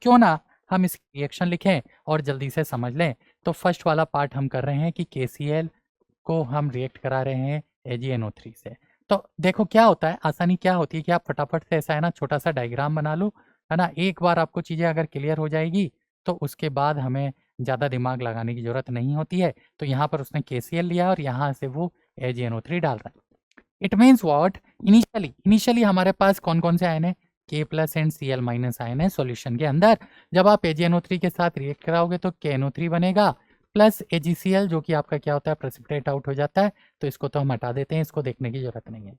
क्यों ना हम इस रिएक्शन लिखें और जल्दी से समझ लें। तो फर्स्ट वाला पार्ट हम कर रहे हैं कि KCl को हम रिएक्ट करा रहे हैं AgNO3 से। तो देखो क्या होता है, आसानी क्या होती है कि आप फटाफट से ऐसा है ना छोटा सा डायग्राम बना लो, है ना। एक बार आपको चीज़ें अगर क्लियर हो जाएगी तो उसके बाद हमें ज़्यादा दिमाग लगाने की ज़रूरत नहीं होती है। तो यहाँ पर उसने KCl लिया और यहाँ से वो AgNO3 डाल रहा है। इट मीन्स वॉट, इनिशियली हमारे पास कौन कौन से आयन है, K+ एंड Cl- आयन है सॉल्यूशन के अंदर। जब आप AgNO3 के साथ रिएक्ट कराओगे तो KNO3 बनेगा प्लस AgCl, जो कि आपका क्या होता है, प्रेसिपिटेट आउट हो जाता है। तो इसको तो हम हटा देते हैं, इसको देखने की जरूरत नहीं है।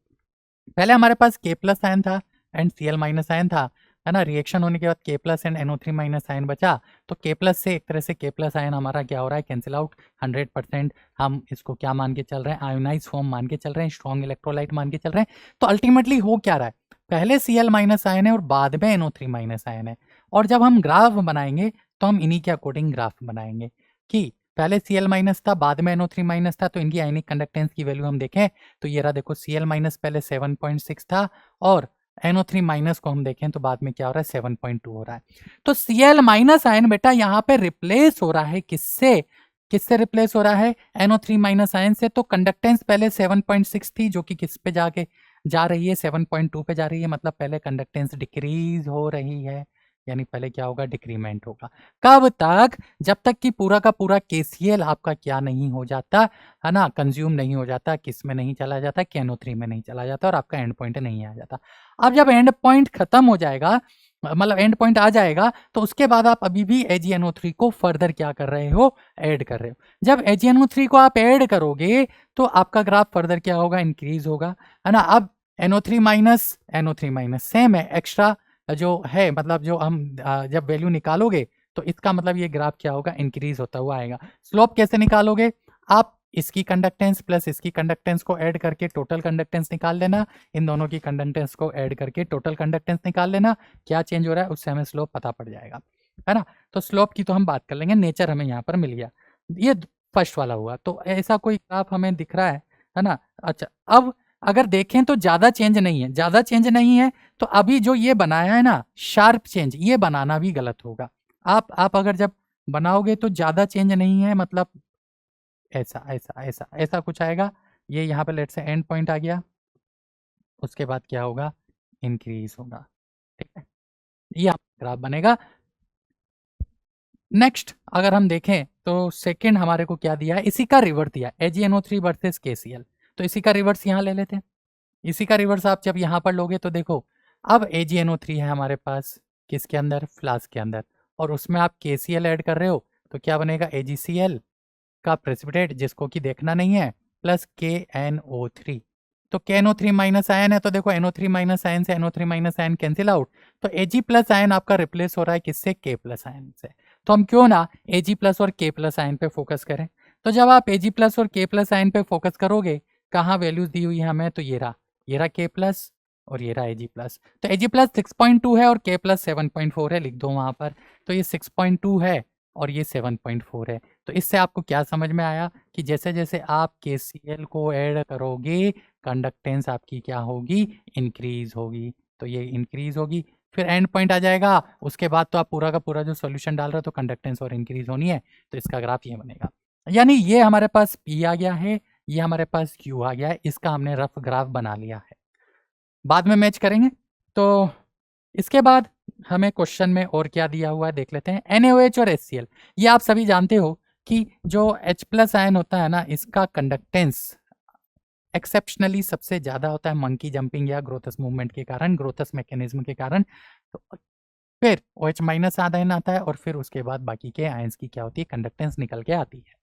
पहले हमारे पास K+ आयन था एंड Cl- आयन था, है ना। रिएक्शन होने के बाद K+ एंड NO3- आयन बचा। तो K+ से एक तरह से K+ आयन हमारा क्या हो रहा है, कैंसिल आउट 100%। हम इसको क्या मान के चल रहे हैं, आयोनाइज फॉर्म मान के चल रहे हैं, स्ट्रॉन्ग इलेक्ट्रोलाइट मान के चल रहे हैं। तो अल्टीमेटली हो क्या रहा है, पहले Cl- आयन है और बाद में NO3- आयन है। और जब हम ग्राफ बनाएंगे तो हम इन्हीं के अकॉर्डिंग ग्राफ बनाएंगे कि पहले Cl- था, बाद में NO3- था। तो इनकी आयनिक कंडक्टेंस की वैल्यू हम देखें तो ये रहा, देखो Cl- पहले 7.6 था और NO3- को हम देखें तो बाद में क्या हो रहा है, 7.2 हो रहा है। तो Cl- आयन बेटा यहाँ पे रिप्लेस हो रहा है किससे, किससे रिप्लेस हो रहा है, NO3- आयन से। तो कंडक्टेंस पहले 7.6 थी, जो कि किस पे जाके जा रही है, 7.2 पे जा रही है। मतलब पहले कंडक्टेंस डिक्रीज हो रही है, यानी पहले क्या होगा, डिक्रीमेंट होगा। कब तक, जब तक कि पूरा का पूरा KCl आपका क्या नहीं हो जाता, है ना, कंज्यूम नहीं हो जाता, किस में नहीं चला जाता, KNO3 में नहीं चला जाता और आपका एंड पॉइंट नहीं आ जाता। अब जब एंड पॉइंट खत्म हो जाएगा, मतलब एंड पॉइंट आ जाएगा, तो उसके बाद आप अभी भी AgNO3 को फर्दर क्या कर रहे हो, ऐड कर रहे हो। जब AgNO3 को आप ऐड करोगे तो आपका ग्राफ फर्दर क्या होगा, इंक्रीज होगा, है ना। अब NO3- सेम है, एक्स्ट्रा जो है, मतलब जो हम जब वैल्यू निकालोगे तो इसका मतलब ये ग्राफ क्या होगा, इंक्रीज होता हुआ आएगा। स्लोप कैसे निकालोगे, आप इसकी कंडक्टेंस प्लस इसकी कंडक्टेंस को ऐड करके टोटल कंडक्टेंस निकाल लेना, इन दोनों की कंडक्टेंस को ऐड करके टोटल कंडक्टेंस निकाल लेना, क्या चेंज हो रहा है उससे हमें स्लोप पता पड़ जाएगा, है ना। तो स्लोप की तो हम बात कर लेंगे, नेचर हमें यहाँ पर मिल गया। ये फर्स्ट वाला हुआ। तो ऐसा कोई ग्राफ हमें दिख रहा है ना। अच्छा, अब अगर देखें तो ज़्यादा चेंज नहीं है, ज़्यादा चेंज नहीं है। तो अभी जो ये बनाया है ना शार्प चेंज, ये बनाना भी गलत होगा। आप अगर जब बनाओगे तो ज़्यादा चेंज नहीं है, मतलब ऐसा ऐसा ऐसा ऐसा कुछ आएगा। ये यहाँ पे लेट से एंड पॉइंट आ गया, उसके बाद क्या होगा, इंक्रीज होगा, ठीक है। ये ग्राफ बनेगा। नेक्स्ट अगर हम देखें तो सेकंड हमारे को क्या दिया है, इसी का रिवर्स दिया, AgNO3 वर्सेस KCl। तो इसी का रिवर्स यहाँ ले लेते हैं। इसी का रिवर्स आप जब यहाँ पर लोगे तो देखो, अब AgNO3 है हमारे पास किसके अंदर, फ्लास्क के अंदर, और उसमें आप KCl ऐड कर रहे हो तो क्या बनेगा, AgCl का प्रेसिपिटेट जिसको कि देखना नहीं है, प्लस KNO3। तो KNO3- आयन है तो देखो NO3- आयन से NO3- आयन कैंसिल आउट। तो Ag+ आयन आपका रिप्लेस हो रहा है किससे, K+ आयन से। तो हम क्यों ना Ag+ और K+ आयन पे फोकस करें। तो जब आप Ag+ और K+ आयन पे फोकस करोगे, कहाँ वैल्यूज दी हुई है हमें, तो ये रहा K+ और ये रहा Ag+। तो Ag+ 6.2 है और K+ 7.4 है, लिख दो वहां पर। तो ये 6.2 है और ये 7.4 है। तो इससे आपको क्या समझ में आया कि जैसे जैसे आप KCl को ऐड करोगे, कंडक्टेंस आपकी क्या होगी, इंक्रीज होगी। तो ये इंक्रीज होगी, फिर एंड पॉइंट आ जाएगा, उसके बाद तो आप पूरा का पूरा जो सॉल्यूशन डाल रहे हो तो कंडक्टेंस और इंक्रीज होनी है। तो इसका ग्राफ ये बनेगा, यानी ये हमारे पास P आ गया है, ये हमारे पास Q आ गया है, इसका हमने रफ ग्राफ बना लिया है, बाद में मैच करेंगे। तो इसके बाद हमें क्वेश्चन में और क्या दिया हुआ है देख लेते हैं। NaOH और HCl, ये आप सभी जानते हो कि जो H+ आयन होता है ना, इसका कंडक्टेंस एक्सेप्शनली सबसे ज़्यादा होता है मंकी जंपिंग या ग्रोथस मूवमेंट के कारण, ग्रोथस मैकेनिज्म के कारण। तो फिर OH- आयन आता है और फिर उसके बाद बाकी के आयंस की क्या होती है, कंडक्टेंस निकल के आती है।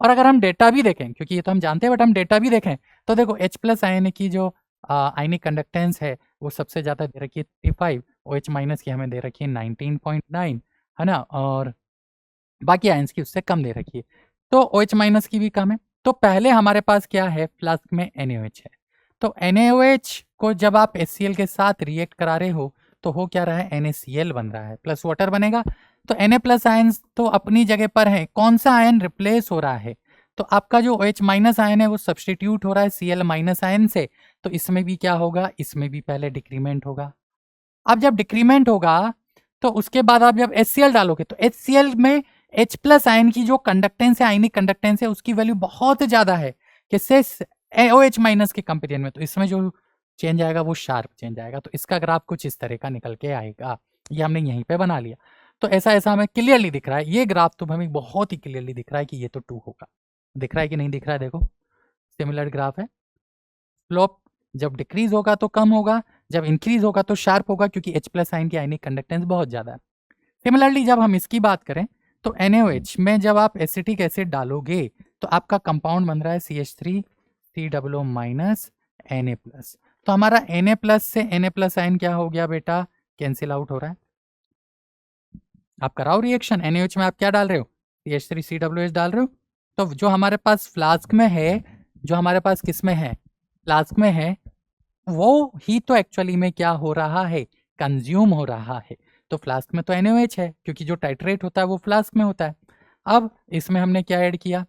और अगर हम डेटा भी देखें, क्योंकि ये तो हम जानते हैं बट हम डेटा भी देखें, तो देखो H+ आयन की जो आयनिक कंडक्टेंस है वो सबसे ज़्यादा दे रखी है 35, OH- की हमें दे रखी है 19.9, है ना, और बाकी आयंस की उससे कम दे रखी है। तो OH- की भी कम है। तो पहले हमारे पास क्या है, फ्लास्क में NaOH है। तो NaOH को जब आप HCl के साथ रिएक्ट करा रहे हो तो हो क्या रहा है, NaCl बन रहा है, प्लस वाटर बनेगा। तो Na+ आयन तो अपनी जगह पर है, कौन सा आयन रिप्लेस हो रहा है, तो आपका जो OH- आयन है वो सब्सटीट्यूट हो रहा है Cl- आयन से। तो इसमें भी क्या होगा, इसमें भी पहले डिक्रीमेंट होगा। अब जब डिक्रीमेंट होगा तो उसके बाद आप जब HCl डालोगे तो HCl में H प्लस आयन की जो कंडक्टेंस है, आयनिक कंडक्टेंस है, उसकी वैल्यू बहुत ज़्यादा है किससे, OH माइनस के कंपेरिजन में। तो इसमें जो चेंज आएगा वो शार्प चेंज आएगा। तो इसका ग्राफ कुछ इस तरह का निकल के आएगा। ये हमने यहीं पे बना लिया। तो ऐसा ऐसा हमें क्लियरली दिख रहा है, ये ग्राफ तो हमें बहुत ही क्लियरली दिख रहा है कि ये तो 2 होगा। दिख रहा है कि नहीं दिख रहा है? देखो सिमिलर ग्राफ है। स्लोप जब डिक्रीज होगा तो कम होगा, जब इंक्रीज होगा तो शार्प होगा, क्योंकि H प्लस आयन की आयनिक कंडक्टेंस बहुत ज़्यादा है। सिमिलरली जब हम इसकी बात करें तो NaOH में जब आप एसिटिक एसिड डालोगे तो आपका कंपाउंड बन रहा है CH3COO माइनस Na+। तो हमारा Na+ से Na+ आयन क्या हो गया बेटा, कैंसिल आउट हो रहा है। आप कराओ रिएक्शन, NaOH में आप क्या डाल रहे हो, CH3COOH डाल रहे हो। तो जो हमारे पास फ्लास्क में है, जो हमारे पास किस में है, फ्लास्क में है, वो ही तो एक्चुअली में क्या हो रहा है, कंज्यूम हो रहा है। तो फ्लास्क में तो NaOH है, क्योंकि जो टाइट्रेट होता है वो फ्लास्क में होता है। अब इसमें हमने क्या ऐड किया,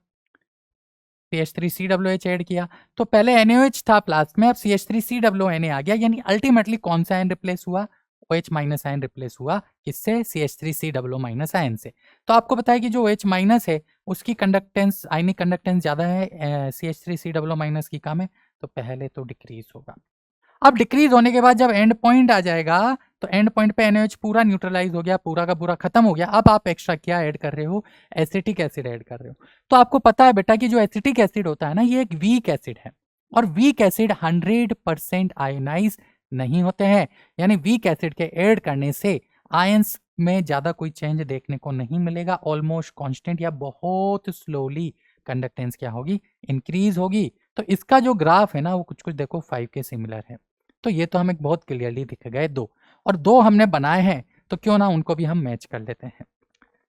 CH3COOH ऐड किया। तो पहले NaOH था फ्लास्क में, अब CH3COONA आ गया, यानी अल्टीमेटली कौन सा आयन रिप्लेस हुआ, OH माइनस आयन रिप्लेस हुआ किससे, CH3COO माइनस आयन से। तो आपको पता है कि जो OH माइनस है उसकी कंडक्टेंस, आयनिक कंडक्टेंस ज़्यादा है, CH3COO माइनस की कम है, तो पहले तो डिक्रीज होगा। अब डिक्रीज होने के बाद जब एंड पॉइंट आ जाएगा तो एंड पॉइंट पे NaOH पूरा न्यूट्रलाइज हो गया, पूरा का पूरा खत्म हो गया। अब आप एक्स्ट्रा क्या ऐड कर रहे हो, एसिटिक एसिड ऐड कर रहे हो। तो आपको पता है बेटा कि जो एसिटिक एसिड होता है ना, ये एक वीक एसिड है, और वीक एसिड 100% आयोनाइज नहीं होते हैं, यानी वीक एसिड के ऐड करने से आयंस में ज़्यादा कोई चेंज देखने को नहीं मिलेगा, ऑलमोस्ट कॉन्स्टेंट या बहुत स्लोली कंडक्टेंस क्या होगी, इंक्रीज होगी। तो इसका जो ग्राफ है ना वो कुछ कुछ देखो 5 के सिमिलर है। तो ये तो हमें बहुत क्लियरली दिख गए दो, और दो हमने बनाए हैं तो क्यों ना उनको भी हम मैच कर लेते हैं।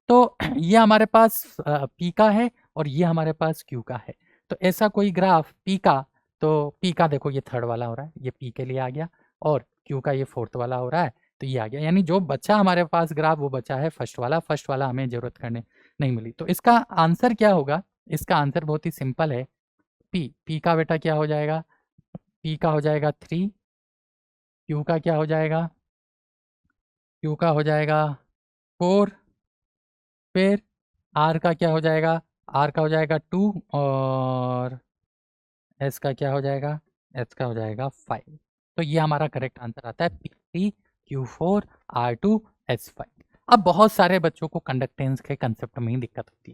तो ये हमारे पास पी का है और ये हमारे पास क्यू का है। तो ऐसा कोई ग्राफ पी का, तो पी का देखो ये थर्ड वाला हो रहा है, ये पी के लिए आ गया, और क्यू का ये फोर्थ वाला हो रहा है, तो ये आ गया। यानी जो बचा हमारे पास ग्राफ वो बचा है फर्स्ट वाला, फर्स्ट वाला हमें जरूरत करने नहीं मिली। तो इसका आंसर क्या होगा, इसका आंसर बहुत ही सिंपल है, पी का बेटा क्या हो जाएगा, पी का हो जाएगा 3, क्यू का क्या हो जाएगा, क्यू का हो जाएगा 4, फिर आर का क्या हो जाएगा, आर का हो जाएगा 2, और एस का क्या हो जाएगा, एस का हो जाएगा 5। तो ये हमारा करेक्ट आंसर आता है P3 Q4 R2 S5। अब बहुत सारे बच्चों को कंडक्टेंस के कंसेप्ट में ही दिक्कत होती है,